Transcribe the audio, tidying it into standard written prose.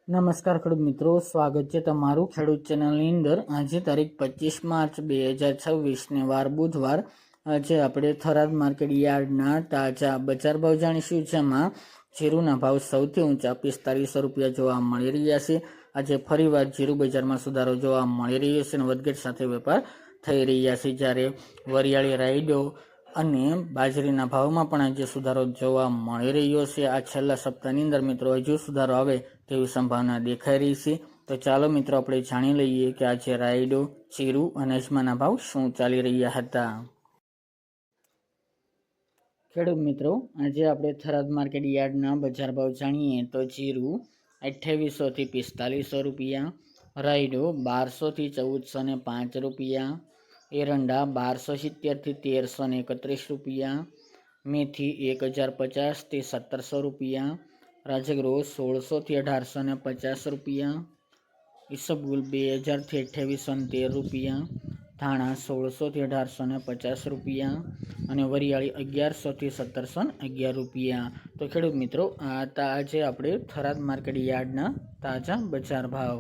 નમસ્કાર ખેડૂત મિત્રો, સ્વાગત છે તમારું ખેડૂત ચેનલની અંદર। આજે તારીખ 25 માર્ચ 2026 વાર બુધવાર। આજે આપણે થરાદ માર્કેટ યાર્ડના તાજા બજાર ભાવ જાણીશું, જેમાં જીરુના ભાવ સૌથી ઊંચા 4500 રૂપિયા જોવા મળી રહ્યા છે। આજે ફરીવાર જીરુ બજારમાં સુધારો જોવા મળી રહ્યો છે અને વધઘટ સાથે વેપાર થઈ રહ્યા છે, જ્યારે વરિયાળી, રાયડો અને બાજરીના ભાવમાં પણ આજે સુધારો જોવા મળી રહ્યો છે। આ છેલ્લા સપ્તાહની અંદર મિત્રો હજુ સુધારો આવે તેવી સંભાવના દેખાઈ રહી છે। તો ચાલો મિત્રો આપણે જાણી લઈએ કે આજે રાયડો, જીરુ અને અજમાના ભાવ શું ચાલી રહ્યા હતા। ખેડૂત મિત્રો, આજે આપણે થરાદ માર્કેટ યાર્ડના બજાર ભાવ જાણીએ તો જીરુ 2800 થી 4500 રૂપિયા, રાયડો 1200 થી 1405 રૂપિયા, એરંડા 1270 થી 1331 રૂપિયા, મેથી 1050 થી 1700 રૂપિયા, રાજગરો 1600 થી 1850 રૂપિયા, ઈસબગુલ 2000 થી 2813 રૂપિયા, ધાણા 1600 થી 1850 રૂપિયા અને વરિયાળી 1100 થી 1711 રૂપિયા। તો ખેડૂત મિત્રો, આ હતા આજે આપણે થરાદ માર્કેટ યાર્ડના તાજા બજાર ભાવ।